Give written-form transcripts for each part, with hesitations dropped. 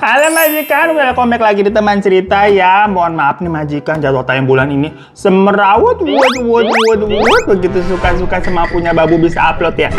Halo majikan, welcome back lagi di teman cerita ya. Mohon maaf nih majikan, jadwal tayang bulan ini semerawut, begitu suka-suka sama punya babu bisa upload ya.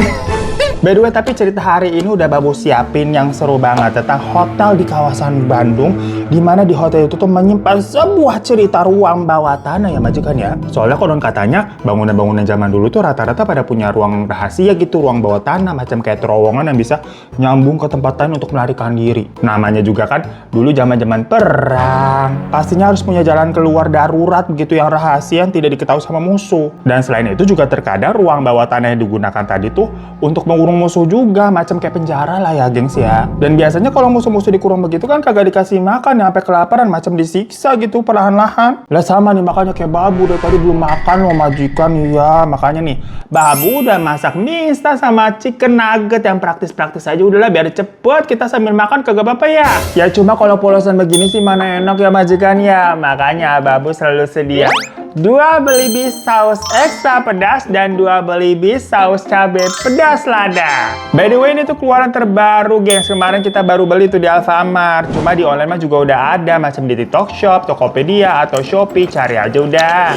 By the way, tapi cerita hari ini udah babu siapin yang seru banget tentang hotel di kawasan Bandung, dimana di hotel itu tuh menyimpan sebuah cerita ruang bawah tanah ya majikan ya. Soalnya konon katanya bangunan-bangunan zaman dulu tuh rata-rata pada punya ruang rahasia gitu, ruang bawah tanah macam kayak terowongan yang bisa nyambung ke tempat lain untuk melarikan diri. Namanya juga kan dulu zaman-zaman perang, pastinya harus punya jalan keluar darurat begitu yang rahasia yang tidak diketahui sama musuh. Dan selain itu juga terkadang ruang bawah tanah yang digunakan tadi tuh untuk mengurung musuh juga, macam kayak penjara lah ya gengs ya. Dan biasanya kalau musuh-musuh dikurung begitu kan kagak dikasih makan ya, sampai kelaparan, macam disiksa gitu perlahan-lahan. Lah sama nih makanya kayak babu dari tadi belum makan loh majikan ya. Makanya nih babu udah masak mie instan sama chicken nugget yang praktis-praktis aja, udahlah biar cepet kita sambil makan kagak apa-apa ya. Ya cuma kalau polosan begini sih mana enak ya majikan ya. Makanya babu selalu sedia 2 belibis saus ekstra pedas dan 2 belibis saus cabai pedas lada. By the way, ini tuh keluaran terbaru gengs. Kemarin kita baru beli tuh di Alfamart. Cuma di online mah juga udah ada, macam di TikTok Shop, Tokopedia atau Shopee, cari aja udah.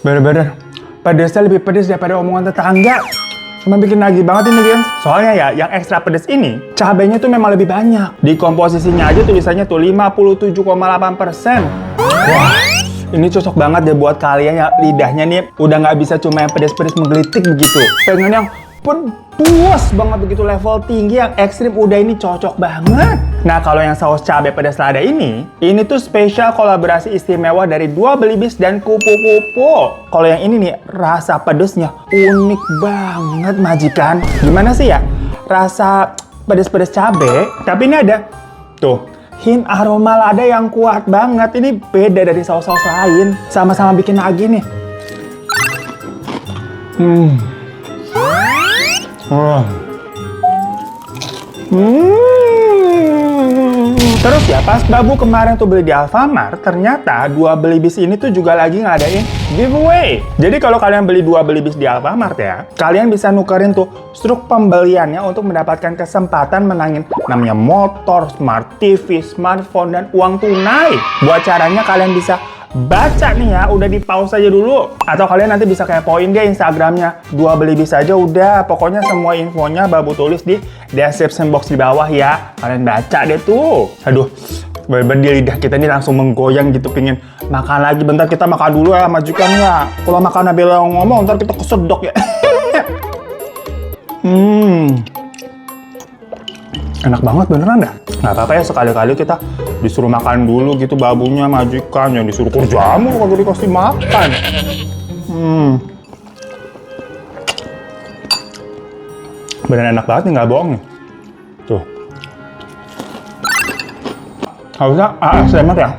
Bener-bener pedasnya lebih pedas daripada omongan tetangga. Cuma bikin nagih banget ini gengs. Soalnya ya yang ekstra pedas ini cabenya tuh memang lebih banyak. Di komposisinya aja tulisannya tuh 57,8%. Wah, ini cocok banget deh buat kalian yang lidahnya nih udah nggak bisa cuma yang pedas-pedas menggelitik begitu. Pengen yang puas banget begitu, level tinggi yang ekstrim, udah ini cocok banget. Nah kalau yang saus cabai pedas lada ini tuh spesial kolaborasi istimewa dari 2 belibis dan kupu-kupu. Kalau yang ini nih rasa pedasnya unik banget majikan. Gimana sih ya rasa pedas-pedas cabai, tapi ini ada tuh hint aroma lada yang kuat banget. Ini beda dari saus-saus lain. Sama-sama bikin nagih nih. Terus ya pas babu kemarin tuh beli di Alfamart, ternyata 2 belibis ini tuh juga lagi ngadain giveaway. Jadi kalau kalian beli 2 belibis di Alfamart ya, kalian bisa nukerin tuh struk pembeliannya untuk mendapatkan kesempatan menangin namanya motor, smart TV, smartphone, dan uang tunai. Buat caranya kalian bisa baca nih ya, udah di pause aja dulu. Atau kalian nanti bisa kepoin deh Instagramnya 2 belibis aja udah. Pokoknya semua infonya babu tulis di description box di bawah ya. Kalian baca deh tuh. Aduh, bener-bener di lidah kita nih langsung menggoyang gitu, pingin makan lagi. Bentar kita makan dulu ya majikan ya. Kalau makan Nabila ngomong ntar kita kesedok ya. Enak banget beneran dah. Nggak apa-apa ya sekali-kali kita disuruh makan dulu gitu babunya majikan, yang disuruh kerja mulu kalau dikasih makan. Beneran enak banget nih, nggak bohong nih. Tuh. Harusnya ASMR ya.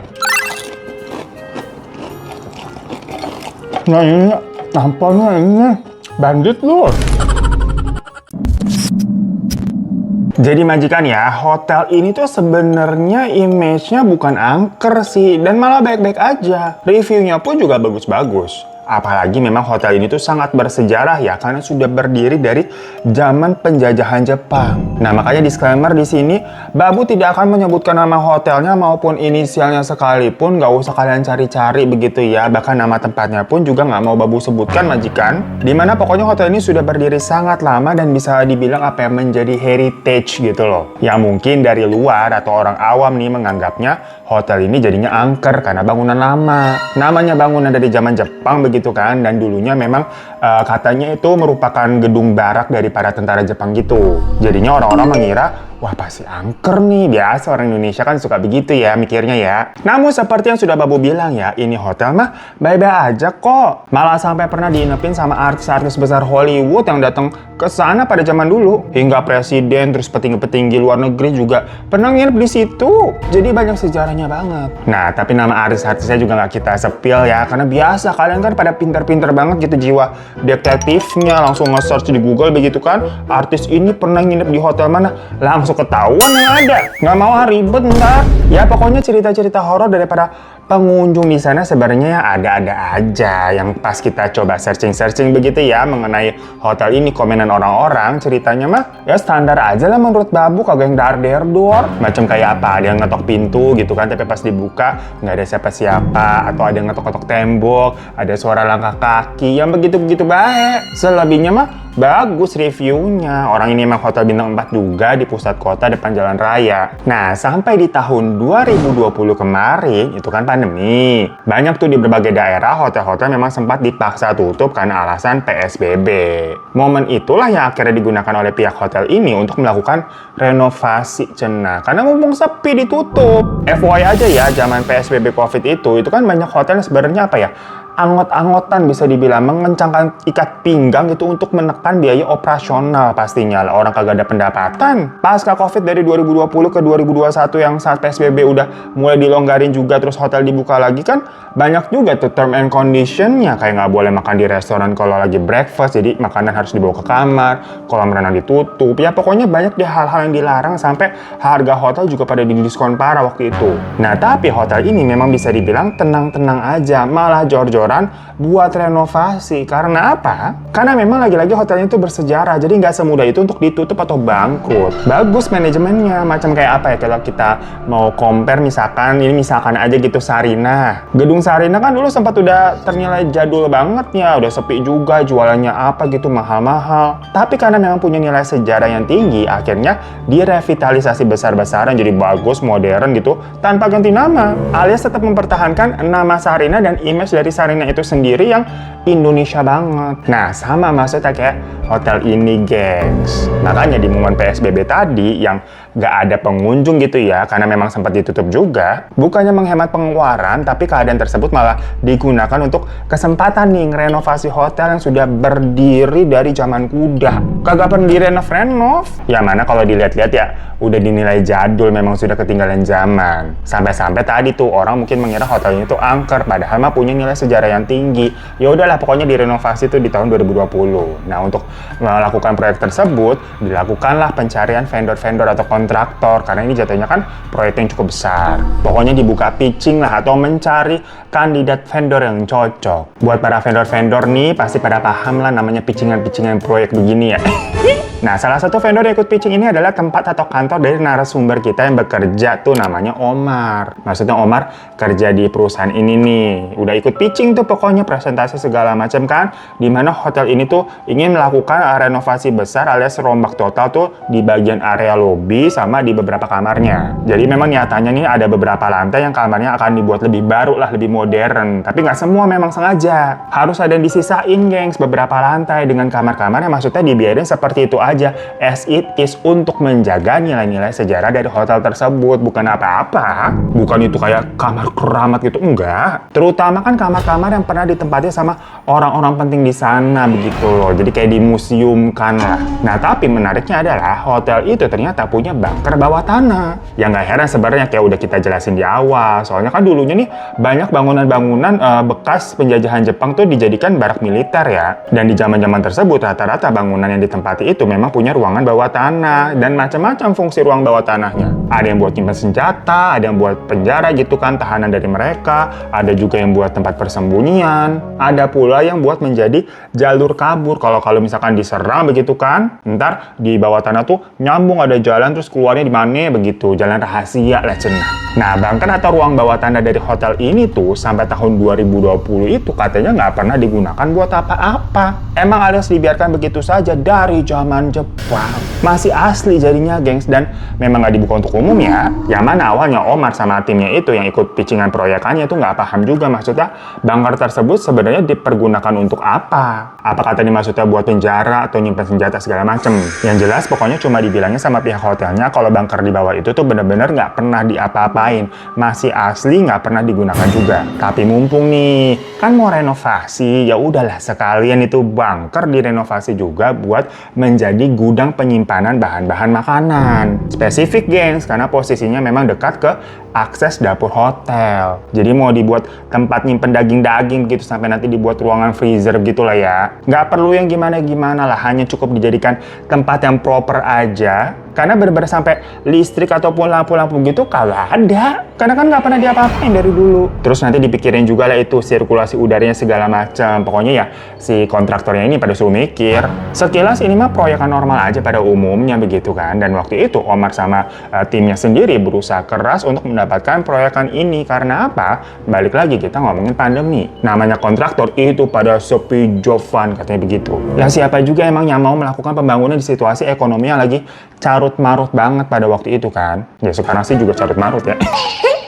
Nah ini nampaknya ini bandit loh. Jadi majikan ya, hotel ini tuh sebenarnya image-nya bukan angker sih, dan malah baik-baik aja. Reviewnya pun juga bagus-bagus. Apalagi memang hotel ini tuh sangat bersejarah ya, karena sudah berdiri dari zaman penjajahan Jepang. Nah makanya disclaimer di sini, babu tidak akan menyebutkan nama hotelnya maupun inisialnya sekalipun, nggak usah kalian cari-cari begitu ya. Bahkan nama tempatnya pun juga nggak mau babu sebutkan majikan. Dimana pokoknya hotel ini sudah berdiri sangat lama dan bisa dibilang apa yang menjadi heritage gitu loh. Yang mungkin dari luar atau orang awam nih menganggapnya hotel ini jadinya angker karena bangunan lama. Namanya bangunan dari zaman Jepang begitu kan, dan dulunya memang katanya itu merupakan gedung barak dari para tentara Jepang gitu. Jadinya orang-orang mengira wah pasti angker nih, biasa orang Indonesia kan suka begitu ya mikirnya ya. Namun seperti yang sudah babu bilang ya, ini hotel mah baik-baik aja kok. Malah sampai pernah diinepin sama artis-artis besar Hollywood yang datang ke sana pada zaman dulu. Hingga presiden terus petinggi-petinggi luar negeri juga pernah nginep di situ. Jadi banyak sejarahnya banget. Nah tapi nama artis-artisnya juga nggak kita sepil ya, karena biasa kalian kan pada pinter-pinter banget gitu jiwa detektifnya, langsung nge-search di Google begitu kan. Artis ini pernah nginep di hotel mana, langsung ketahuan yang ada. Nggak mau ribet ntar. Ya pokoknya cerita-cerita horor daripada pengunjung di sana sebenarnya ya ada-ada aja. Yang pas kita coba searching-searching begitu ya mengenai hotel ini, komenan orang-orang, ceritanya mah ya standar aja lah menurut Babu, kagak yang dar-der-dor. Macam kayak apa, ada yang ngetok pintu gitu kan, tapi pas dibuka nggak ada siapa-siapa, atau ada yang ngetok-ngetok tembok, ada suara langkah kaki, yang begitu-begitu baik. Selebihnya mah bagus reviewnya. Orang ini emang hotel bintang 4 juga di pusat kota depan jalan raya. Nah, sampai di tahun 2020 kemarin, itu kan pandemi. Banyak tuh di berbagai daerah, hotel-hotel memang sempat dipaksa tutup karena alasan PSBB. Momen itulah yang akhirnya digunakan oleh pihak hotel ini untuk melakukan renovasi cenah. Karena mumpung sepi ditutup. FYI aja ya, zaman PSBB COVID itu kan banyak hotel sebenarnya apa ya? Anggot-anggotan bisa dibilang, mengencangkan ikat pinggang itu untuk menekan biaya operasional pastinya lah. Orang kagak ada pendapatan. Pasca COVID dari 2020 ke 2021 yang saat PSBB udah mulai dilonggarin juga, terus hotel dibuka lagi kan banyak juga tuh term and condition-nya. Kayak nggak boleh makan di restoran kalau lagi breakfast, jadi makanan harus dibawa ke kamar, kolam renang ditutup. Ya pokoknya banyak deh hal-hal yang dilarang sampai harga hotel juga pada didiskon parah waktu itu. Nah tapi hotel ini memang bisa dibilang tenang-tenang aja, malah jor-jor buat renovasi. Karena apa? Karena memang lagi-lagi hotelnya itu bersejarah, jadi nggak semudah itu untuk ditutup atau bangkrut. Bagus manajemennya, macam kayak apa ya, kalau kita mau compare misalkan aja gitu Sarinah. Gedung Sarinah kan dulu sempat udah ternilai jadul banget ya, udah sepi juga, jualannya apa gitu mahal-mahal. Tapi karena memang punya nilai sejarah yang tinggi, akhirnya direvitalisasi besar-besaran jadi bagus, modern gitu, tanpa ganti nama. Alias tetap mempertahankan nama Sarinah dan image dari Sarinah itu sendiri yang Indonesia banget. Nah, sama maksudnya kayak hotel ini, gengs. Makanya di momen PSBB tadi yang nggak ada pengunjung gitu ya, karena memang sempat ditutup juga, bukannya menghemat pengeluaran, tapi keadaan tersebut malah digunakan untuk kesempatan nih renovasi hotel yang sudah berdiri dari zaman kuda. Kagak pernah direnov-renov. Ya mana kalau dilihat-lihat ya, udah dinilai jadul, memang sudah ketinggalan zaman. Sampai-sampai tadi tuh orang mungkin mengira hotelnya itu angker, padahal mah punya nilai sejarah yang tinggi. Ya udahlah, pokoknya direnovasi tuh di tahun 2020. Nah, untuk melakukan proyek tersebut, dilakukanlah pencarian vendor-vendor atau kontraktor, karena ini jatuhnya kan proyek yang cukup besar. Pokoknya dibuka pitching lah atau mencari kandidat vendor yang cocok. Buat para vendor-vendor nih, pasti pada paham lah namanya pitchingan-pitchingan proyek begini ya. Nah, salah satu vendor yang ikut pitching ini adalah tempat atau kantor dari narasumber kita yang bekerja tuh, namanya Omar. Maksudnya Omar kerja di perusahaan ini nih. Udah ikut pitching tuh pokoknya, presentasi segala macam kan. Dimana hotel ini tuh ingin melakukan renovasi besar alias rombak total tuh di bagian area lobi sama di beberapa kamarnya. Jadi memang nyatanya nih ada beberapa lantai yang kamarnya akan dibuat lebih baru lah, lebih modern. Tapi nggak semua memang sengaja. Harus ada yang disisain, gengs, beberapa lantai dengan kamar-kamar yang maksudnya dibiarin seperti itu aja, as it is, untuk menjaga nilai-nilai sejarah dari hotel tersebut. Bukan apa-apa, bukan itu kayak kamar keramat gitu, enggak. Terutama kan kamar-kamar yang pernah ditempati sama orang-orang penting di sana begitu loh, jadi kayak di museum kan lah. Nah tapi menariknya adalah hotel itu ternyata punya bunker bawah tanah. Ya nggak heran sebenarnya, kayak udah kita jelasin di awal, soalnya kan dulunya nih banyak bangunan-bangunan bekas penjajahan Jepang tuh dijadikan barak militer ya. Dan di zaman-zaman tersebut rata-rata bangunan yang ditempati itu memang punya ruangan bawah tanah dan macam-macam fungsi ruang bawah tanahnya. Ada yang buat nyimpan senjata, ada yang buat penjara gitu kan, tahanan dari mereka, ada juga yang buat tempat persembunyian, ada pula yang buat menjadi jalur kabur kalau misalkan diserang begitu kan. Ntar di bawah tanah tuh nyambung, ada jalan terus keluarnya di mana begitu, jalan rahasia lah cenah. Nah, bunker atau ruang bawah tanah dari hotel ini tuh sampai tahun 2020 itu katanya nggak pernah digunakan buat apa-apa. Emang alias dibiarkan begitu saja dari zaman Jepang. Masih asli jadinya, gengs, dan memang nggak dibuka untuk umum ya. Yang mana awalnya Omar sama timnya itu yang ikut pitchingan proyekannya itu nggak paham juga maksudnya bunker tersebut sebenarnya dipergunakan untuk apa. Apa katanya maksudnya buat penjara atau nyimpan senjata segala macem. Yang jelas pokoknya cuma dibilangnya sama pihak hotelnya kalau bunker di bawah itu tuh bener-bener nggak pernah diapa-apain. Masih asli, nggak pernah digunakan juga. Tapi mumpung nih kan mau renovasi, ya udahlah sekalian itu bunker direnovasi juga buat menjadi gudang penyimpanan bahan-bahan makanan. Spesifik, gengs, karena posisinya memang dekat ke akses dapur hotel. Jadi mau dibuat tempat nyimpen daging-daging gitu sampai nanti dibuat ruangan freezer gitu lah ya. Nggak perlu yang gimana-gimana lah, hanya cukup dijadikan tempat yang proper aja. Karena bener-bener sampai listrik ataupun lampu-lampu gitu kagak ada. Karena kan nggak pernah diapa-apain dari dulu. Terus nanti dipikirin juga lah itu sirkulasi udaranya segala macam. Pokoknya ya si kontraktornya ini pada suruh mikir. Sekilas ini mah proyekan normal aja pada umumnya begitu kan. Dan waktu itu Omar sama timnya sendiri berusaha keras untuk mendapatkan proyekan ini. Karena apa? Balik lagi kita ngomongin pandemi. Namanya kontraktor itu pada sepi joban katanya begitu. Lah siapa juga emang yang mau melakukan pembangunan di situasi ekonomi yang lagi carut-marut banget pada waktu itu kan. Ya sekarang sih juga carut-marut ya.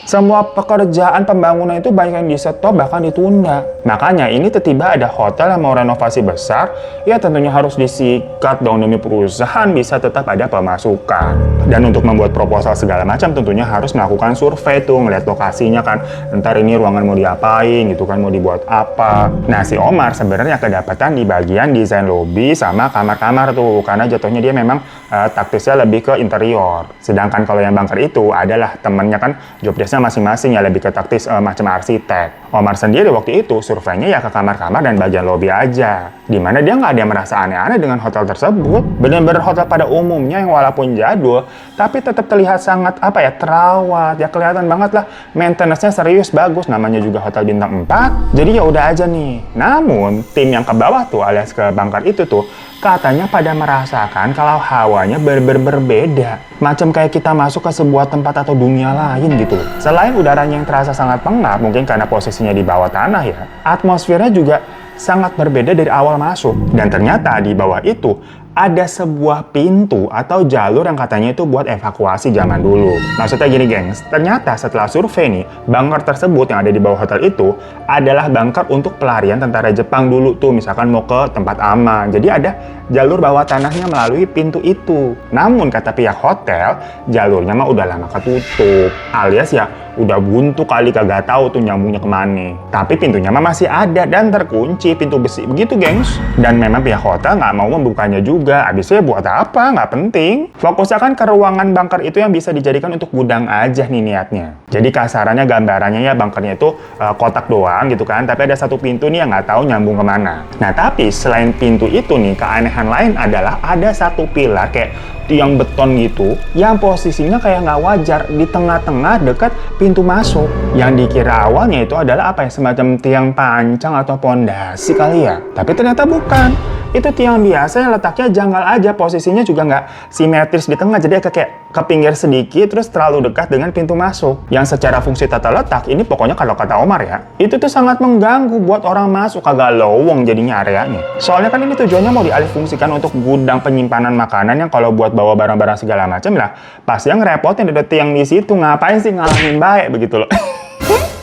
Semua pekerjaan pembangunan itu banyak yang di-stop bahkan ditunda. Makanya ini tiba-tiba ada hotel yang mau renovasi besar, ya tentunya harus disikat dong demi perusahaan bisa tetap ada pemasukan. Dan untuk membuat proposal segala macam tentunya harus melakukan survei tuh, ngeliat lokasinya kan. Ntar ini ruangan mau diapain gitu kan, mau dibuat apa. Nah si Omar sebenarnya kedapatan di bagian desain lobby sama kamar-kamar tuh, karena jatuhnya dia memang taktisnya lebih ke interior. Sedangkan kalau yang Bangker itu adalah temennya kan job desk masing-masing ya lebih ke taktis macam arsitek. Omar sendiri waktu itu surveinya ya ke kamar-kamar dan bagian lobi aja. Dimana dia nggak ada yang merasa aneh-aneh dengan hotel tersebut. Bener-bener hotel pada umumnya yang walaupun jadul, tapi tetap terlihat sangat terawat. Ya kelihatan banget lah maintenance-nya serius bagus. Namanya juga hotel bintang 4. Jadi ya udah aja nih. Namun tim yang ke bawah tuh alias ke Bangker itu tuh katanya pada merasakan kalau hawanya berbeda. Macam kayak kita masuk ke sebuah tempat atau dunia lain gitu. Selain udaranya yang terasa sangat pengap, mungkin karena posisinya di bawah tanah ya, atmosfernya juga sangat berbeda dari awal masuk. Dan ternyata di bawah itu ada sebuah pintu atau jalur yang katanya itu buat evakuasi zaman dulu. Maksudnya gini gengs, ternyata setelah survei nih, bunker tersebut yang ada di bawah hotel itu adalah bunker untuk pelarian tentara Jepang dulu tuh, misalkan mau ke tempat aman. Jadi ada jalur bawah tanahnya melalui pintu itu. Namun kata pihak hotel, jalurnya mah udah lama ketutup, alias ya udah buntu kali kagak tahu tuh nyambungnya kemana. Tapi pintunya mah masih ada dan terkunci, pintu besi begitu gengs. Dan memang pihak hotel nggak mau membukanya juga. Abisnya buat apa? Nggak penting. Fokusnya kan ke ruangan bunker itu yang bisa dijadikan untuk gudang aja nih niatnya. Jadi kasarannya gambarannya ya bunkernya itu kotak doang gitu kan. Tapi ada satu pintu nih yang nggak tahu nyambung kemana. Nah tapi selain pintu itu nih, keanehan lain adalah ada satu pilar kayak tiang beton gitu yang posisinya kayak nggak wajar di tengah-tengah dekat pintu masuk. Yang dikira awalnya itu adalah semacam tiang pancang atau pondasi kali ya, tapi ternyata bukan. Itu tiang biasa yang letaknya janggal aja, posisinya juga nggak simetris di tengah, jadi kayak ke pinggir sedikit terus terlalu dekat dengan pintu masuk. Yang secara fungsi tata letak ini pokoknya kalau kata Omar ya, itu tuh sangat mengganggu buat orang masuk, kagak lowong jadinya areanya. Soalnya kan ini tujuannya mau dialihfungsikan untuk gudang penyimpanan makanan yang kalau buat bawa barang-barang segala macam lah, pasti yang ngerepotin ada tiang di situ, ngapain sih ngalangin baik begitu loh.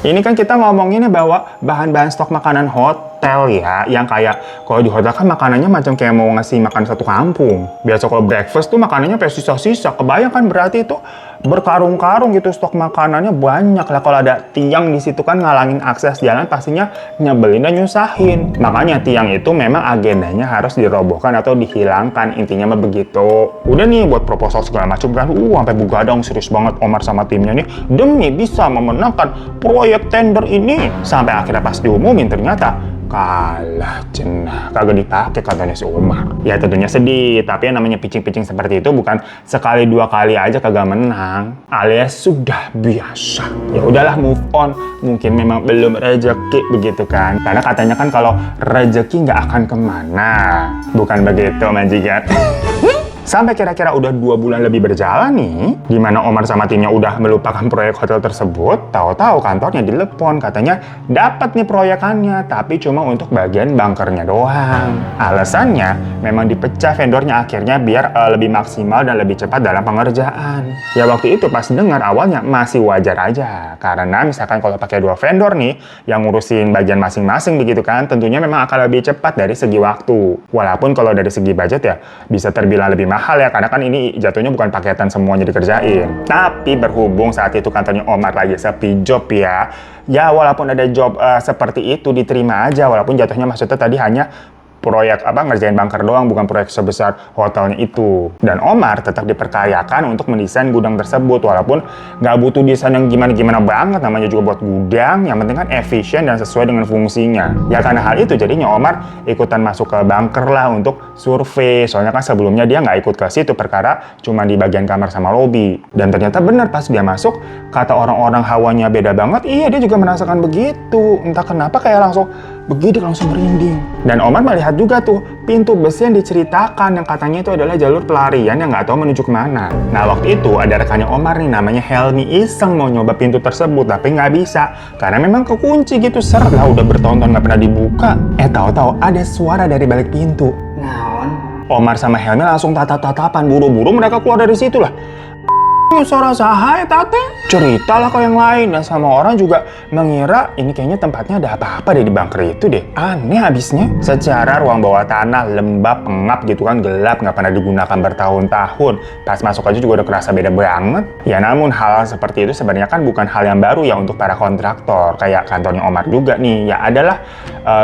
Ini kan kita ngomonginnya bawa bahan-bahan stok makanan hotel ya, yang kayak kalau di hotel kan makanannya macam kayak mau ngasih makan satu kampung. Biasa kalau breakfast tuh makanannya kayak sisa-sisa, kebayang kan berarti itu berkarung-karung gitu stok makanannya banyak lah. Kalau ada tiang di situ kan ngalangin akses jalan, pastinya nyebelin dan nyusahin. Makanya tiang itu memang agendanya harus dirobohkan atau dihilangkan, intinya mah begitu. Udah nih buat proposal segala macam kan, sampai begadang serius banget Omar sama timnya nih demi bisa memenangkan proyek tender ini. Sampai akhirnya pas diumumin ternyata kalah cenah, kagak dipakai katanya si Omar. Ya tentunya sedih, tapi yang namanya pitching-pitching seperti itu bukan sekali dua kali aja kagak menang, alias sudah biasa. Ya udahlah, move on. Mungkin memang belum rezeki begitu kan, karena katanya kan kalau rezeki nggak akan kemana, bukan begitu majikan. Sampai kira-kira udah 2 bulan lebih berjalan nih, di mana Omar sama timnya udah melupakan proyek hotel tersebut, tahu-tahu kantornya dilepon, katanya dapat nih proyekannya, tapi cuma untuk bagian bunkernya doang. Alasannya memang dipecah vendornya akhirnya biar lebih maksimal dan lebih cepat dalam pengerjaan. Ya waktu itu pas dengar awalnya masih wajar aja, karena misalkan kalau pakai 2 vendor nih, yang ngurusin bagian masing-masing begitu kan, tentunya memang akan lebih cepat dari segi waktu. Walaupun kalau dari segi budget ya bisa terbilang lebih mahal ya, karena kan ini jatuhnya bukan paketan semuanya dikerjain. Tapi berhubung saat itu kantornya Omar lagi sepi job ya walaupun ada job seperti itu diterima aja, walaupun jatuhnya maksudnya tadi hanya proyek ngerjain bunker doang, bukan proyek sebesar hotelnya itu. Dan Omar tetap dipercayakan untuk mendesain gudang tersebut, walaupun nggak butuh desain yang gimana-gimana banget, namanya juga buat gudang, yang penting kan efisien dan sesuai dengan fungsinya. Ya karena hal itu jadinya Omar ikutan masuk ke bunker lah untuk survei, soalnya kan sebelumnya dia nggak ikut ke situ, perkara cuma di bagian kamar sama lobi. Dan ternyata benar pas dia masuk, kata orang-orang hawanya beda banget, iya dia juga merasakan begitu, entah kenapa kayak langsung begitu, langsung merinding. Dan Omar melihat juga tuh pintu besi yang diceritakan yang katanya itu adalah jalur pelarian yang nggak tahu menuju kemana. Nah waktu itu ada rekannya Omar nih namanya Helmi iseng mau nyoba pintu tersebut tapi nggak bisa karena memang kekunci gitu, lah udah bertahun-tahun nggak pernah dibuka. Tahu-tahu ada suara dari balik pintu. Naon? Omar sama Helmi langsung tatap-tatapan, buru-buru mereka keluar dari situ lah. Suara sahaya tate, ceritalah ke yang lain, dan sama orang juga mengira ini kayaknya tempatnya ada apa-apa deh di bunker itu deh. Aneh habisnya. Secara ruang bawah tanah lembab, pengap gitu kan, gelap, nggak pernah digunakan bertahun-tahun. Pas masuk aja juga udah kerasa beda banget. Ya namun hal seperti itu sebenarnya kan bukan hal yang baru ya untuk para kontraktor. Kayak kantornya Omar juga nih, ya adalah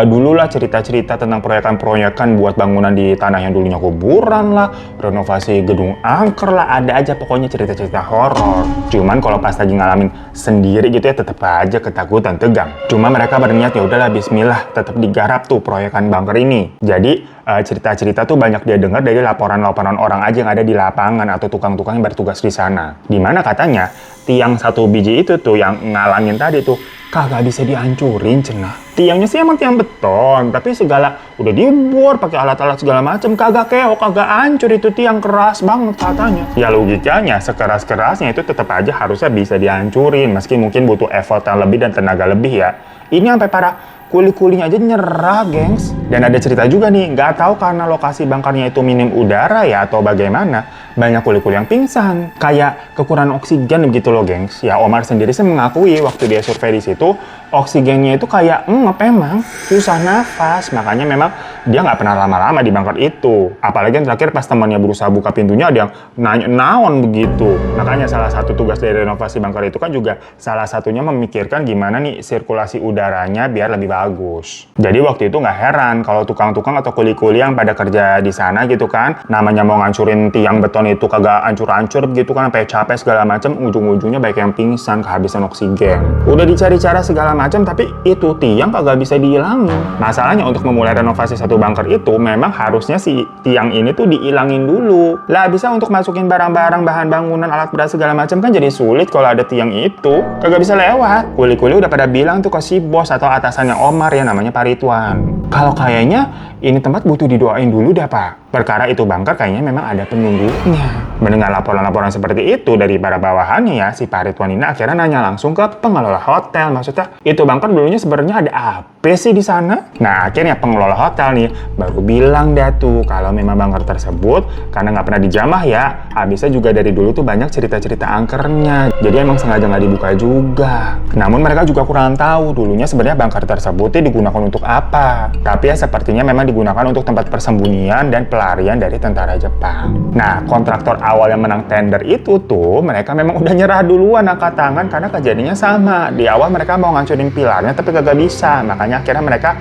dululah cerita-cerita tentang proyekan-proyekan buat bangunan di tanah yang dulunya kuburan lah, renovasi gedung angker lah, ada aja pokoknya cerita-cerita horor. Cuman kalau pas lagi ngalamin sendiri gitu ya tetap aja ketakutan, tegang. Cuma mereka berniat ya udahlah bismillah, tetap digarap tuh proyekan bunker ini. Jadi cerita-cerita tuh banyak dia dengar dari laporan-laporan orang aja yang ada di lapangan atau tukang-tukang yang bertugas di sana. Dimana katanya tiang satu biji itu tuh yang ngalangin tadi tuh kagak bisa dihancurin cenah. Tiangnya sih emang tiang beton, tapi segala udah dibor pakai alat-alat segala macem kagak keok, kagak hancur, itu tiang keras banget katanya. Ya logikanya sekeras-kerasnya itu tetap aja harusnya bisa dihancurin meski mungkin butuh effort yang lebih dan tenaga lebih ya. Ini sampai para kuli-kulinya aja nyerah, gengs. Dan ada cerita juga nih, nggak tahu karena lokasi bunkernya itu minim udara ya atau bagaimana, banyak kuli-kuli yang pingsan, kayak kekurangan oksigen begitu loh, gengs. Ya Omar sendiri sih mengakui waktu dia survei di situ, oksigennya itu kayak emang susah nafas, makanya memang dia nggak pernah lama-lama di bunker itu. Apalagi yang terakhir pas temannya berusaha buka pintunya ada yang nanya naon begitu. Makanya salah satu tugas dari renovasi bunker itu kan juga salah satunya memikirkan gimana nih sirkulasi udaranya biar lebih bagus. Jadi waktu itu nggak heran kalau tukang-tukang atau kuli-kuli yang pada kerja di sana gitu kan, namanya mau ngancurin tiang beton itu kagak hancur-hancur begitu kan, sampai capek segala macam, ujung-ujungnya baik yang pingsan, kehabisan oksigen. Udah dicari cara segala macam tapi itu tiang kagak bisa dihilangin. Masalahnya untuk memulai renovasi satu bunker itu memang harusnya si tiang ini tuh dihilangin dulu. Lah bisa untuk masukin barang-barang, bahan bangunan, alat berat segala macam kan jadi sulit kalau ada tiang itu. Kagak bisa lewat. Kuli-kuli udah pada bilang tuh ke si bos atau atasannya Omar ya namanya Pak Ridwan. Kalau kayaknya ini tempat butuh didoain dulu dah Pak. Perkara itu bunker kayaknya memang ada penunggunya. Mendengar laporan-laporan seperti itu dari para bawahannya ya, si Pak Ridwan ini akhirnya nanya langsung ke pengelola hotel. Maksudnya, itu bunker dulunya sebenarnya ada apa sih di sana? Nah, akhirnya pengelola hotel nih baru bilang dah tuh kalau memang bunker tersebut karena nggak pernah dijamah ya, habisnya juga dari dulu tuh banyak cerita-cerita angkernya. Jadi emang sengaja nggak dibuka juga. Namun mereka juga kurang tahu dulunya sebenarnya bunker tersebut digunakan untuk apa. Tapi ya sepertinya memang digunakan untuk tempat persembunyian dan pelarian dari tentara Jepang. Nah, kontraktor awal yang menang tender itu tuh mereka memang udah nyerah duluan angkat tangan karena kejadiannya sama. Di awal mereka mau ngancurin pilarnya tapi kagak bisa. Makanya akhirnya mereka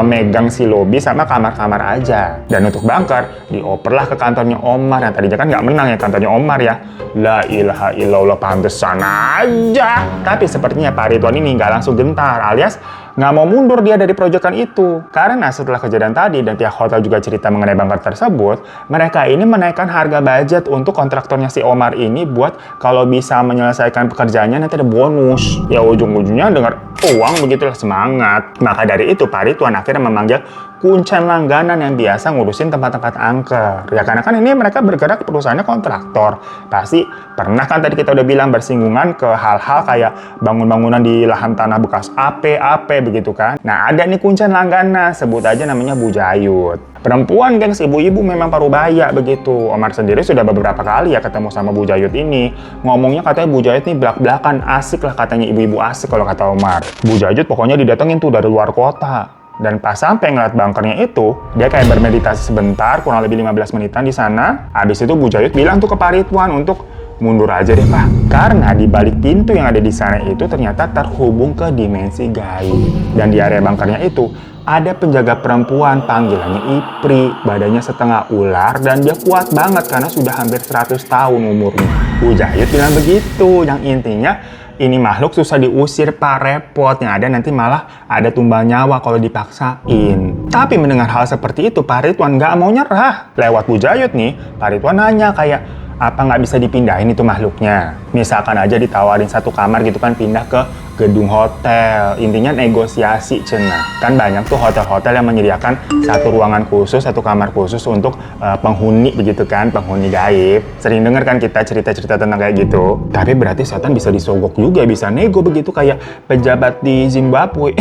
megang si lobi sama kamar-kamar aja. Dan untuk bunker dioperlah ke kantornya Omar yang tadinya kan nggak menang ya kantornya Omar ya. La ilaha illallah, pantesan aja. Tapi sepertinya Pak Ridwan ini nggak langsung gentar alias nggak mau mundur dia dari proyekan itu. Karena setelah kejadian tadi dan pihak hotel juga cerita mengenai bunker tersebut, mereka ini menaikkan harga budget untuk kontraktornya si Omar ini buat kalau bisa menyelesaikan pekerjaannya nanti ada bonus. Ya ujung-ujungnya dengar uang begitulah semangat. Maka dari itu Pak Ridwan akhirnya memanggil kuncen langganan yang biasa ngurusin tempat-tempat angker. Ya karena kan ini mereka bergerak perusahaannya kontraktor. Pasti pernah kan tadi kita udah bilang bersinggungan ke hal-hal kayak bangun-bangunan di lahan tanah bekas AP begitu kan. Nah ada nih kuncen langganan, sebut aja namanya Bu Jayut. Perempuan gengs, ibu-ibu memang parubaya begitu. Omar sendiri sudah beberapa kali ya ketemu sama Bu Jayut ini. Ngomongnya katanya Bu Jayut nih belak-belakan, asik lah katanya, ibu-ibu asik kalau kata Omar. Bu Jayut pokoknya didatengin tuh dari luar kota. Dan pas sampai ngeliat bunkernya itu, dia kayak bermeditasi sebentar, kurang lebih 15 menitan di sana. Habis itu Bu Jayut bilang tuh ke Pak Ridwan untuk mundur aja deh Pak. Karena di balik pintu yang ada di sana itu ternyata terhubung ke dimensi gaib. Dan di area bunkernya itu ada penjaga perempuan, panggilannya Ipri. Badannya setengah ular dan dia kuat banget karena sudah hampir 100 tahun umurnya. Bu Jayut bilang begitu, yang intinya ini makhluk susah diusir Pak, repot. Yang ada nanti malah ada tumbal nyawa kalau dipaksain. Tapi mendengar hal seperti itu, Pak Ridwan nggak mau nyerah. Lewat Bu Jayut nih, Pak Ridwan nanya kayak, apa nggak bisa dipindahin itu makhluknya? Misalkan aja ditawarin satu kamar gitu kan, pindah ke gedung hotel. Intinya negosiasi cenah. Kan banyak tuh hotel-hotel yang menyediakan satu ruangan khusus, satu kamar khusus untuk penghuni begitu kan, penghuni gaib. Sering denger kan kita cerita-cerita tentang kayak gitu. Tapi berarti setan bisa disogok juga, bisa nego begitu kayak pejabat di Zimbabwe.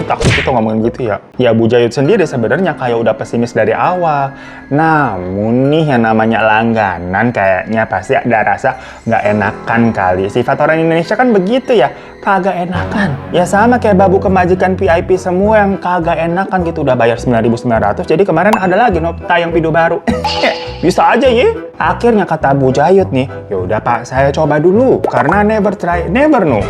Takut kita ngomongin gitu ya. Ya Bu Jayut sendiri sebenarnya kayak udah pesimis dari awal. Namun nih yang namanya langganan kayaknya pasti ada rasa nggak enakan kali. Sifat orang Indonesia kan begitu ya, kagak enakan. Ya sama kayak babu kemajikan VIP semua yang kagak enakan gitu, udah bayar 9.900. Jadi kemarin ada lagi tayang video baru. Bisa aja ya. Akhirnya kata Bu Jayut nih, ya udah Pak, saya coba dulu karena never try, never know.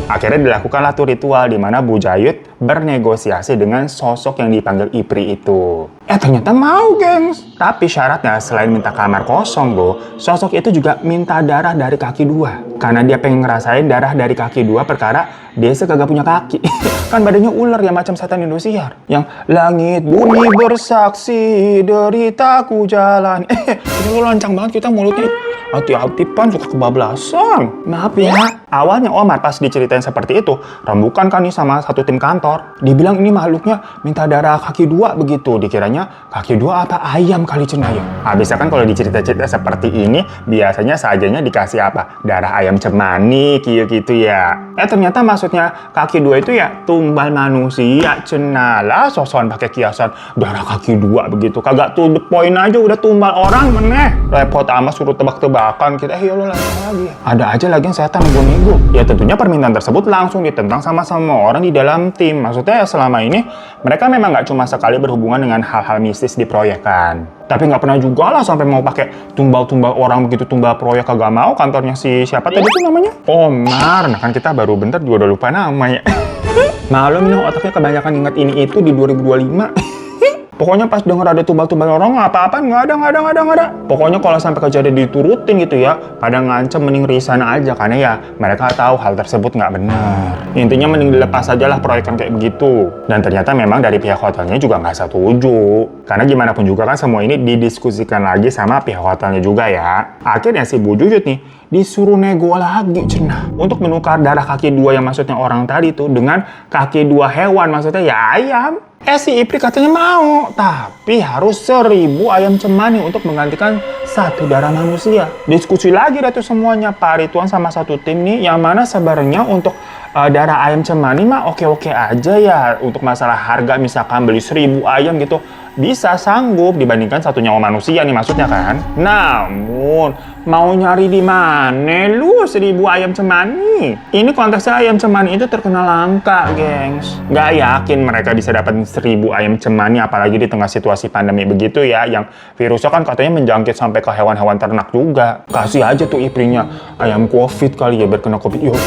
Akhirnya dilakukanlah tuh ritual di mana Bu Jayut bernegosiasi dengan sosok yang dipanggil Ipri itu. Ternyata mau, gengs. Tapi syaratnya selain minta kamar kosong, Bo, sosok itu juga minta darah dari kaki dua. Karena dia pengen ngerasain darah dari kaki dua perkara dia kagak punya kaki. Kan badannya ular ya, macam setan Indosiar. Yang langit bumi bersaksi deritaku jalan. Ini lo lancang banget kita mulutnya. Hati-hati Pan, suka kebablasan. Maaf ya. Awalnya Omar pas diceritain seperti itu, rembukan kan nih sama satu tim kantor. Dibilang ini makhluknya minta darah kaki dua begitu. Dikiranya kaki dua apa ayam kali cenaya. Habisnya kan kalau dicerita-cerita seperti ini, biasanya sajanya dikasih apa? Darah ayam cemani, gitu ya. Ternyata maksudnya kaki dua itu ya tumbal manusia cenala. Sosokan pakai kiasan darah kaki dua begitu. Kagak to the point aja udah tumbal orang meneh. Repot amat suruh tebak-tebakan kita. Ya Allah lagi. Ada aja lagi yang setan nego-nego. Ya tentunya permintaan tersebut langsung ditentang sama semua orang di dalam tim. Maksudnya ya selama ini mereka memang nggak cuma sekali berhubungan dengan hal-hal mistis di proyek kan. Tapi nggak pernah juga lah sampai mau pakai tumbal-tumbal orang begitu, tumbal proyek kagak mau. Kantornya si siapa tadi tuh namanya? Omar. Nah kan kita baru bentar juga udah lupa namanya. Malum nih otaknya kebanyakan ingat ini itu di 2025. Pokoknya pas denger ada tumbal-tumbal orang, apa-apa nggak ada. Pokoknya kalau sampai kejadian diturutin gitu ya, pada ngancem mending resign aja, karena ya mereka tahu hal tersebut nggak benar. Intinya mending dilepas aja lah proyekan kayak begitu. Dan ternyata memang dari pihak hotelnya juga nggak setuju. Karena gimana pun juga kan semua ini didiskusikan lagi sama pihak hotelnya juga ya. Akhirnya si Bu Jayut nih disuruh nego lagi cenah untuk menukar darah kaki dua yang maksudnya orang tadi tuh dengan kaki dua hewan, maksudnya ya ayam. Si Ipri katanya mau, tapi harus 1.000 ayam cemani untuk menggantikan satu darah manusia. Diskusi lagi dah tuh semuanya, Pak Ridwan sama satu tim nih, yang mana sebenarnya untuk darah ayam cemani mah oke-oke aja ya. Untuk masalah harga misalkan beli 1.000 ayam gitu, bisa sanggup dibandingkan satu nyawa manusia nih maksudnya kan. Namun, mau nyari di mana lu 1.000 ayam cemani? Ini konteksnya ayam cemani itu terkenal langka, gengs. Nggak yakin mereka bisa dapat 1.000 ayam cemani, apalagi di tengah situasi pandemi begitu ya, yang virusnya kan katanya menjangkit sampai ke hewan-hewan ternak juga. Kasih aja tuh Iprinya ayam COVID kali ya, berkena COVID. Yuk,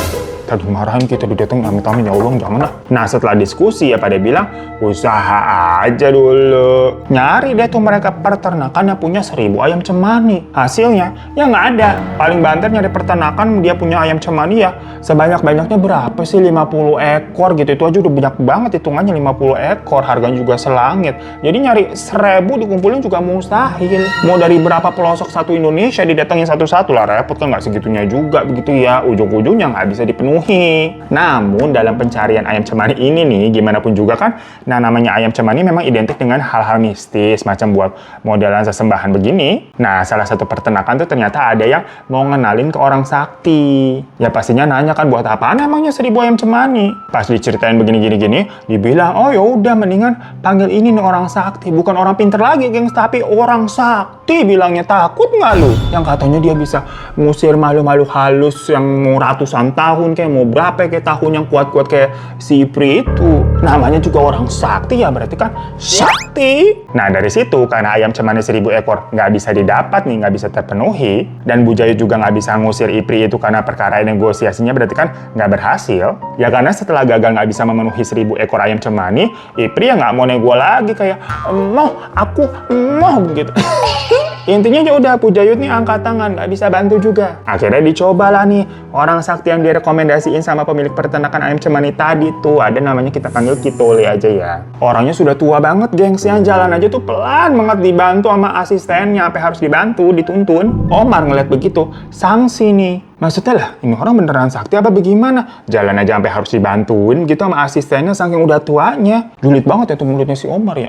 tadi marahin kita didateng, amit-amit ya Allah, jangan lah. Nah setelah diskusi ya pada bilang, usaha aja dulu. Nyari deh tuh mereka peternakan yang punya 1.000 ayam cemani. Hasilnya, ya nggak ada. Paling banter nyari peternakan dia punya ayam cemani ya sebanyak-banyaknya berapa sih? 50 ekor gitu. Itu aja udah banyak banget hitungannya, 50 ekor. Harganya juga selangit. Jadi nyari 1.000 dikumpulin juga mustahil. Mau dari berapa pelosok satu Indonesia didatengin satu-satu lah, repot kan, nggak segitunya juga begitu ya. Ujung-ujungnya nggak bisa dipenuhi. Namun dalam pencarian ayam cemani ini nih, gimana pun juga kan, nah namanya ayam cemani memang identik dengan hal-hal mistis, macam buat modelan sesembahan begini. Nah salah satu peternakan tuh ternyata ada yang mau ngenalin ke orang sakti. Ya pastinya nanya kan, buat apaan emangnya 1.000 ayam cemani? Pas diceritain begini gini, dibilang, oh ya udah mendingan panggil ini nih orang sakti, bukan orang pinter lagi gengs, tapi orang sakti. Bilangnya takut nggak lu? Yang katanya dia bisa ngusir makhluk-makhluk halus yang mau ratusan tahun kayak kayak mau berapa kayak tahun yang kuat-kuat kayak si Ipri itu. Namanya juga orang sakti ya, berarti kan sakti. Nah dari situ karena ayam cemani 1000 ekor nggak bisa didapat nih, nggak bisa terpenuhi, dan Bu Jayu juga nggak bisa ngusir Ipri itu karena perkara negosiasinya berarti kan nggak berhasil. Ya karena setelah gagal nggak bisa memenuhi 1000 ekor ayam cemani, Ipri ya nggak mau nego lagi kayak aku mau gitu. Intinya ya udah Bu Jayu nih angkat tangan, nggak bisa bantu juga. Akhirnya dicobalah nih orang sakti yang direkomendasiin sama pemilik peternakan ayam cemani tadi tuh, ada namanya kita panggil Kitole aja ya. Orangnya sudah tua banget gengs, yang jalan aja tuh pelan banget, dibantu sama asistennya, sampai harus dibantu, dituntun. Omar ngeliat begitu, sanksi nih. Maksudnya lah, ini orang beneran sakti apa bagaimana? Jalan aja sampai harus dibantuin gitu sama asistennya saking udah tuanya. Julid banget ya tuh mulutnya si Omar ya.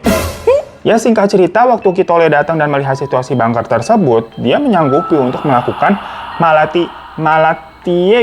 Ya singkat cerita, waktu Kitole datang dan melihat situasi bunker tersebut, dia menyanggupi untuk melakukan malatie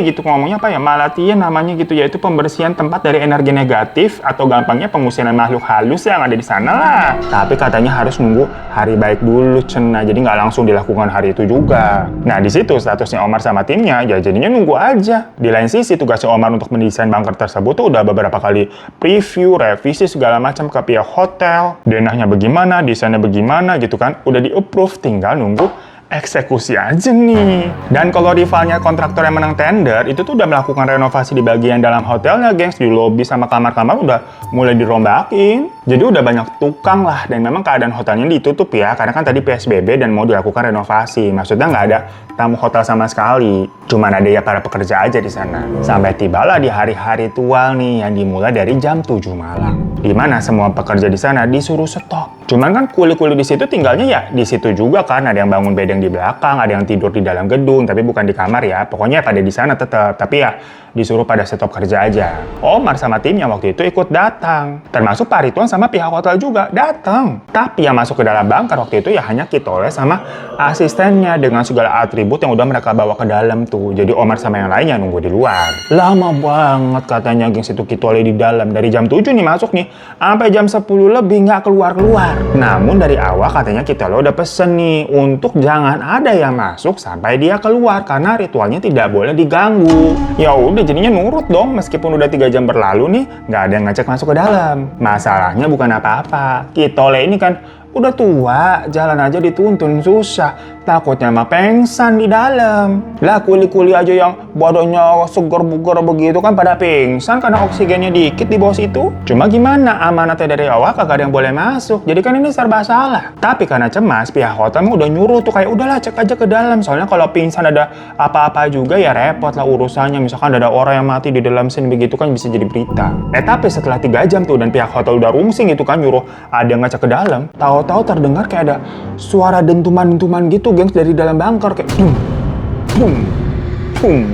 gitu ngomongnya apa ya? Malatie namanya gitu, yaitu pembersihan tempat dari energi negatif atau gampangnya pengusiran makhluk halus yang ada di sana lah. Tapi katanya harus nunggu hari baik dulu cena, jadi nggak langsung dilakukan hari itu juga. Nah di situ statusnya Omar sama timnya ya jadinya nunggu aja. Di lain sisi tugasnya Omar untuk mendesain bunker tersebut tuh udah beberapa kali preview, revisi segala macam ke pihak hotel, denahnya bagaimana, desainnya bagaimana gitu kan, udah di-approve, tinggal nunggu eksekusi aja nih. Dan kalau rivalnya kontraktor yang menang tender itu tuh udah melakukan renovasi di bagian dalam hotelnya gengs, di lobi sama kamar-kamar udah mulai dirombakin. Jadi udah banyak tukang lah, dan memang keadaan hotelnya ditutup ya karena kan tadi PSBB dan mau dilakukan renovasi. Maksudnya nggak ada tamu hotel sama sekali, cuman ada ya para pekerja aja di sana. Sampai tibalah di hari-hari ritual nih yang dimulai dari jam 7 malam. Di mana semua pekerja di sana disuruh stop. Cuman kan kuli-kuli di situ tinggalnya ya di situ juga kan, ada yang bangun bedeng di belakang, ada yang tidur di dalam gedung, tapi bukan di kamar ya. Pokoknya pada di sana tetap, tapi ya disuruh pada stop kerja aja. Omar sama timnya waktu itu ikut datang, termasuk Pak Ridwan sama pihak hotel juga datang. Tapi yang masuk ke dalam bunker waktu itu ya hanya Kitole sama asistennya dengan segala atribut yang udah mereka bawa ke dalam tuh. Jadi Omar sama yang lainnya nunggu di luar. Lama banget katanya gengs itu Kitole di dalam, dari jam 7 nih masuk nih sampai jam 10 lebih nggak keluar-keluar. Namun dari awal katanya Kitole udah pesen nih untuk jangan ada yang masuk sampai dia keluar karena ritualnya tidak boleh diganggu. Ya udah jadinya nurut dong, meskipun udah 3 jam berlalu nih nggak ada yang ngajak masuk ke dalam. Masalahnya bukan apa-apa, Kitole ini kan udah tua, jalan aja dituntun susah, takutnya mah pengsan di dalam. Lah kuli-kuli aja yang badannya seger-buger begitu kan pada pingsan karena oksigennya dikit di bawah situ. Cuma gimana, amanatnya dari awal kagak ada yang boleh masuk, jadi kan ini serba salah. Tapi karena cemas, pihak hotel mah udah nyuruh tuh kayak udahlah cek aja ke dalam, soalnya kalau pingsan ada apa-apa juga ya repot lah urusannya. Misalkan ada orang yang mati di dalam scene begitu kan bisa jadi berita. Tapi setelah 3 jam tuh dan pihak hotel udah rungsing gitu kan nyuruh ada yang ngecek ke dalam, tahu-tahu terdengar kayak ada suara dentuman-dentuman gitu gengs dari dalam bunker kayak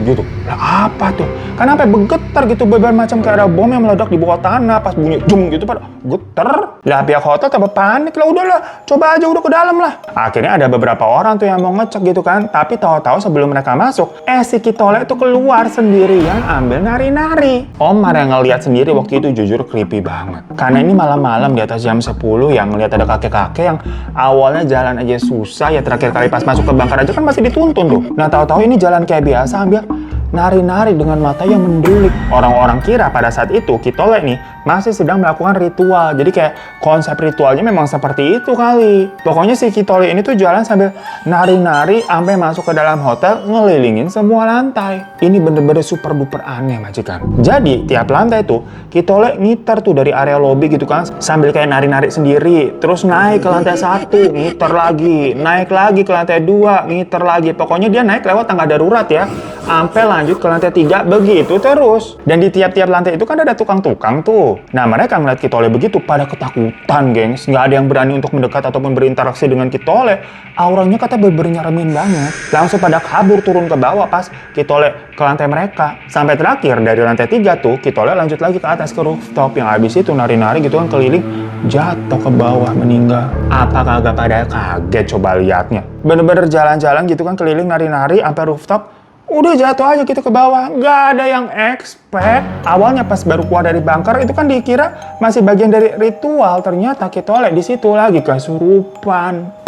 gitu. Lah apa tuh? Kenapa bergetar gitu, beberapa macam kayak ada bom yang meledak di bawah tanah pas bunyi gitu pada getar. Lah pihak hotel tambah panik lah, udahlah coba aja udah ke dalam lah. Akhirnya ada beberapa orang tuh yang mau ngecek gitu kan, tapi tahu-tahu sebelum mereka masuk, si Kitole itu keluar sendirian ambil nari-nari. Omar yang ngeliat sendiri waktu itu jujur creepy banget. Karena ini malam-malam di atas jam 10 yang ngeliat ada kakek-kakek yang awalnya jalan aja susah ya, terakhir kali pas masuk ke bunker aja kan masih dituntun tuh. Nah tahu-tahu ini jalan kayak biasa sambil nari-nari dengan mata yang mendelik. Orang-orang kira pada saat itu Kitole nih masih sedang melakukan ritual. Jadi kayak konsep ritualnya memang seperti itu kali. Pokoknya si Kitole ini tuh jalan sambil nari-nari sampai masuk ke dalam hotel, ngelilingin semua lantai. Ini bener-bener super duper aneh majikan. Jadi tiap lantai tuh Kitole ngiter tuh dari area lobby gitu kan, sambil kayak nari-nari sendiri. Terus naik ke lantai 1, ngiter lagi. Naik lagi ke lantai 2, ngiter lagi. Pokoknya dia naik lewat tangga darurat ya, sampai lanjut ke lantai 3, begitu terus. Dan di tiap-tiap lantai itu kan ada tukang-tukang tuh. Nah mereka ngeliat Kitole begitu pada ketakutan gengs, nggak ada yang berani untuk mendekat ataupun berinteraksi dengan Kitole. Auranya kata bener-bener nyeremin banget. Langsung pada kabur turun ke bawah pas Kitole ke lantai mereka. Sampai terakhir dari lantai 3 tuh Kitole lanjut lagi ke atas ke rooftop, yang habis itu nari-nari gitu kan keliling, jatuh ke bawah meninggal. Apa kagak pada kaget coba liatnya? Bener-bener jalan-jalan gitu kan keliling nari-nari sampai rooftop, udah jatuh aja gitu ke bawah. Nggak ada yang expect. Awalnya pas baru keluar dari bunker itu kan dikira masih bagian dari ritual. Ternyata Kitole di situ lagi kesurupan.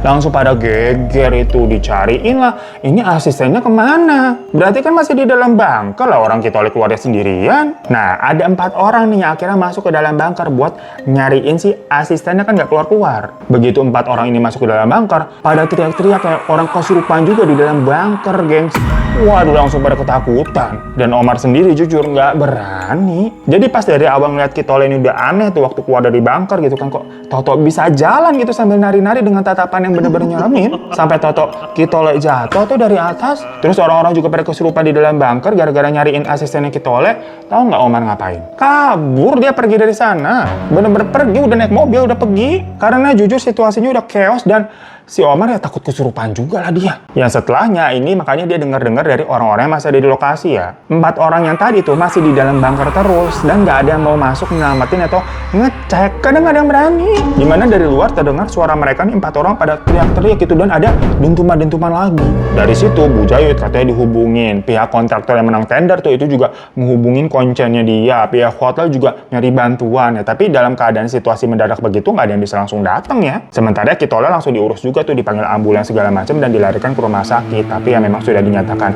Langsung pada geger itu, dicariin lah. Ini asistennya kemana? Berarti kan masih di dalam bunker lah, orang kita oleh keluarnya sendirian. Nah, ada 4 orang nih yang akhirnya masuk ke dalam bunker buat nyariin si asistennya kan nggak keluar-keluar. Begitu 4 orang ini masuk ke dalam bunker, pada teriak-teriak kayak orang kesurupan juga di dalam bunker, gengs. Waduh, langsung pada ketakutan. Dan Omar sendiri jujur nggak berani. Jadi pas dari awal ngeliat Kitole ini udah aneh tuh waktu keluar dari bunker gitu kan, kok Toto bisa jalan gitu sambil nari-nari dengan tatapan yang bener-bener nyeremin. Sampai Toto Kitole jatuh tuh dari atas. Terus orang-orang juga pada kesurupan di dalam bunker gara-gara nyariin asistennya Kitole. Tahu nggak Omar ngapain? Kabur, dia pergi dari sana. Bener-bener pergi, udah naik mobil, udah pergi. Karena jujur situasinya udah chaos dan si Omar ya takut kesurupan juga lah dia. Yang setelahnya ini makanya dia dengar-dengar dari orang-orang yang masih ada di lokasi ya. 4 orang yang tadi tuh masih di dalam bunker terus dan nggak ada yang mau masuk nyelamatin atau ngecek. Kadang nggak ada yang berani. Dimana dari luar terdengar suara mereka nih 4 orang pada teriak-teriak gitu dan ada dentuman-dentuman lagi. Dari situ Bu Jayut katanya dihubungin. Pihak kontraktor yang menang tender tuh itu juga menghubungin koncennya dia. Pihak hotel juga nyari bantuan ya. Tapi dalam keadaan situasi mendadak begitu nggak ada yang bisa langsung datang ya. Sementara Kitole langsung diurus juga tuh, dipanggil ambulans segala macam dan dilarikan ke rumah sakit. Tapi ya memang sudah dinyatakan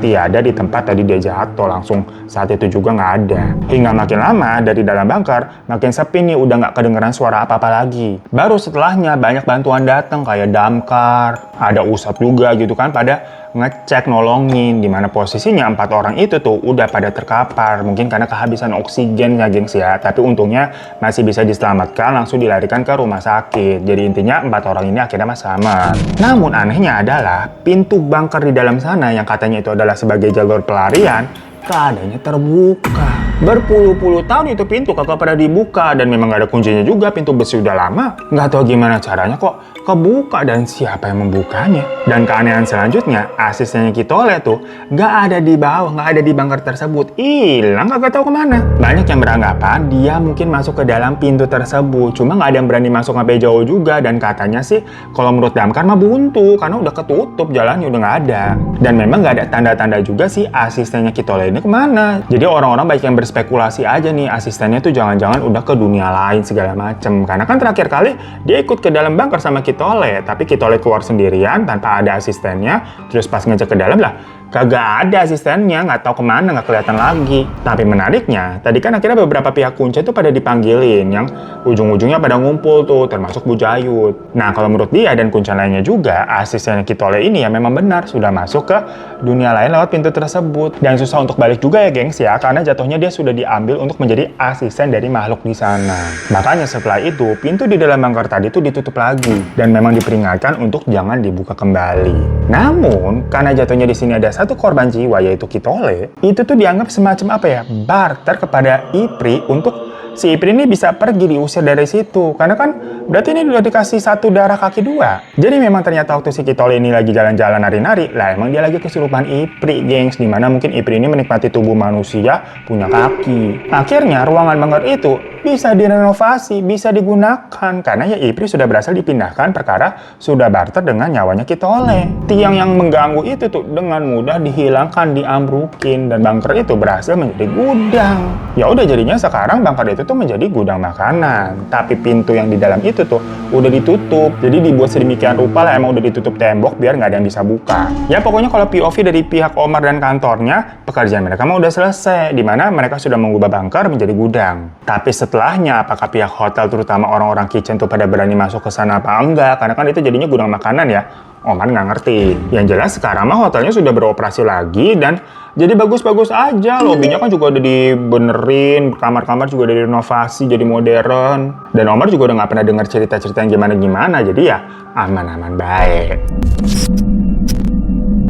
tiada di tempat tadi dia jatuh. Langsung saat itu juga nggak ada. Hingga makin lama dari dalam bunker makin sepi nih, udah nggak kedengeran suara apa-apa lagi. Baru setelahnya banyak bantuan datang kayak damkar, ada usap juga gitu kan pada ngecek nolongin, dimana posisinya 4 orang itu tuh udah pada terkapar, mungkin karena kehabisan oksigen ya gengs ya, tapi untungnya masih bisa diselamatkan, langsung dilarikan ke rumah sakit. Jadi intinya 4 orang ini akhirnya selamat. Namun anehnya adalah pintu bunker di dalam sana yang katanya itu adalah sebagai jalur pelarian, keadaannya terbuka. Berpuluh-puluh tahun itu pintu kagak pernah dibuka dan memang gak ada kuncinya juga, pintu besi udah lama. Nggak tahu gimana caranya kok kebuka dan siapa yang membukanya. Dan keanehan selanjutnya, asistennya Kitole tuh nggak ada di bawah, nggak ada di bunker tersebut, hilang nggak tahu kemana. Banyak yang beranggapan dia mungkin masuk ke dalam pintu tersebut, cuma nggak ada yang berani masuk sampai jauh juga. Dan katanya sih kalau menurut damkar mah buntu karena udah ketutup jalannya, udah nggak ada. Dan memang nggak ada tanda-tanda juga sih asistennya Kitole ini kemana. Jadi orang-orang baik yang berspekulasi aja nih, asistennya tuh jangan-jangan udah ke dunia lain segala macem. Karena kan terakhir kali dia ikut ke dalam bunker sama Kitole, tapi Kitole keluar sendirian tanpa ada asistennya. Terus pas ngecek ke dalam lah kagak ada asistennya, nggak tahu kemana, nggak kelihatan lagi. Tapi menariknya, tadi kan akhirnya beberapa pihak kunci itu pada dipanggilin, yang ujung-ujungnya pada ngumpul tuh, termasuk Bu Jayut. Nah, kalau menurut dia dan kunci lainnya juga, asistennya Kitole ini ya memang benar sudah masuk ke dunia lain lewat pintu tersebut. Dan susah untuk balik juga ya, gengs ya, karena jatuhnya dia sudah diambil untuk menjadi asisten dari makhluk di sana. Makanya setelah itu, pintu di dalam bunker tadi tuh ditutup lagi, dan memang diperingatkan untuk jangan dibuka kembali. Namun, karena jatuhnya di sini ada satu korban jiwa yaitu Kitole, itu tuh dianggap semacam apa ya, barter kepada Ipri untuk si Ipri ini bisa pergi diusir dari situ. Karena kan berarti ini udah dikasih satu darah kaki dua. Jadi memang ternyata waktu si Kitole ini lagi jalan-jalan nari-nari, lah emang dia lagi kesurupan Ipri, gengs. Dimana mungkin Ipri ini menikmati tubuh manusia punya kaki. Akhirnya ruangan bunker itu bisa direnovasi, bisa digunakan. Karena ya Ipri sudah berhasil dipindahkan perkara sudah barter dengan nyawanya Kitole. Tiang yang mengganggu itu tuh dengan mudah dihilangkan, diambrukin. Dan bunker itu berhasil menjadi gudang. Ya udah jadinya sekarang bunker itu tuh menjadi gudang makanan. Tapi pintu yang di dalam itu tuh udah ditutup. Jadi dibuat sedemikian rupa lah, emang udah ditutup tembok biar nggak ada yang bisa buka. Ya pokoknya kalau POV dari pihak Omar dan kantornya, pekerjaan mereka mah udah selesai. Dimana mereka sudah mengubah bunker menjadi gudang. Tapi setelahnya apakah pihak hotel terutama orang-orang kitchen tuh pada berani masuk ke sana apa enggak? Karena kan itu jadinya gudang makanan ya. Omar nggak ngerti. Yang jelas sekarang mah hotelnya sudah beroperasi lagi dan jadi bagus-bagus aja. Lobbynya kan juga udah dibenerin, kamar-kamar juga udah direnovasi jadi modern. Dan Omar juga udah nggak pernah dengar cerita-cerita yang gimana-gimana. Jadi ya aman-aman baik.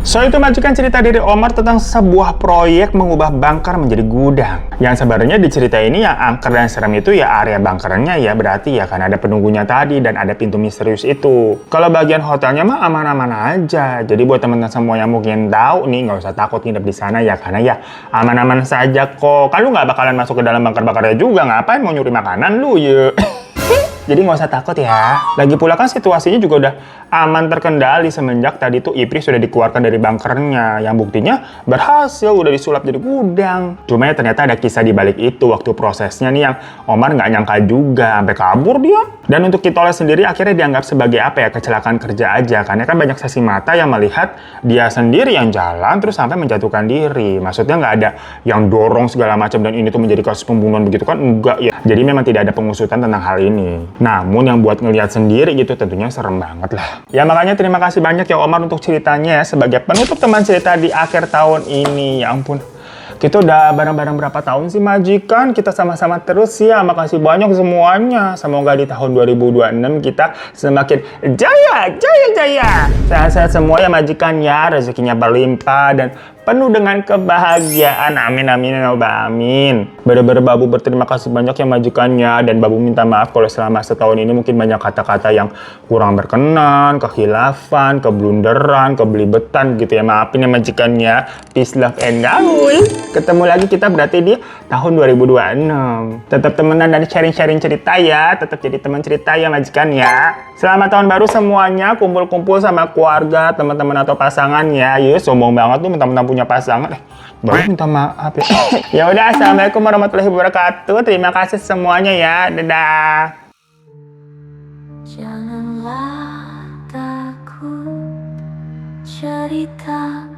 So itu majikan cerita dari Omar tentang sebuah proyek mengubah bunker menjadi gudang. Yang sebenarnya di cerita ini yang angker dan serem itu ya area bunkernya ya, berarti ya karena ada penunggunya tadi dan ada pintu misterius itu. Kalau bagian hotelnya mah aman-aman aja. Jadi buat teman-teman semua yang mungkin tahu nih, nggak usah takut nginep di sana ya, karena ya aman-aman saja kok. Kan lu nggak bakalan masuk ke dalam bunker-bunkernya juga, ngapain mau nyuri makanan lu ya. Jadi nggak usah takut ya. Lagi pula kan situasinya juga udah aman terkendali semenjak tadi tuh Ipri sudah dikeluarkan dari bunkernya. Yang buktinya berhasil, udah disulap jadi gudang. Cuma ya ternyata ada kisah di balik itu waktu prosesnya nih yang Omar nggak nyangka juga, sampai kabur dia. Dan untuk Kitoleh sendiri akhirnya dianggap sebagai apa ya, kecelakaan kerja aja. Karena kan banyak saksi mata yang melihat dia sendiri yang jalan terus sampai menjatuhkan diri. Maksudnya nggak ada yang dorong segala macam dan ini tuh menjadi kasus pembunuhan begitu kan, enggak ya. Jadi memang tidak ada pengusutan tentang hal ini. Namun yang buat ngelihat sendiri gitu tentunya serem banget lah. Ya makanya terima kasih banyak ya Omar untuk ceritanya ya, sebagai penutup teman cerita di akhir tahun ini. Ya ampun. Kita udah bareng-bareng berapa tahun sih majikan? Kita sama-sama terus ya. Makasih banyak semuanya. Semoga di tahun 2026 kita semakin jaya, jaya, jaya. Sehat-sehat semua ya majikan ya. Rezekinya berlimpah dan penuh dengan kebahagiaan. Amin, amin, amin. Bener-bener Babu berterima kasih banyak ya majikannya. Dan Babu minta maaf kalau selama setahun ini mungkin banyak kata-kata yang kurang berkenan, kekhilafan, keblunderan, kebelibetan gitu ya. Maafin ya majikannya. Peace, love, and gaul. Ketemu lagi kita berarti di tahun 2026. Tetap temenan dan sharing-sharing cerita ya. Tetap jadi teman cerita ya majikan ya. Selamat tahun baru semuanya. Kumpul-kumpul sama keluarga, teman-teman atau pasangan ya. Yuk, sombong banget tuh mentang-mentang punya pasangan. Baru minta maaf ya. Ya udah, assalamualaikum warahmatullahi wabarakatuh. Terima kasih semuanya ya. Dadah. Janganlah takut cerita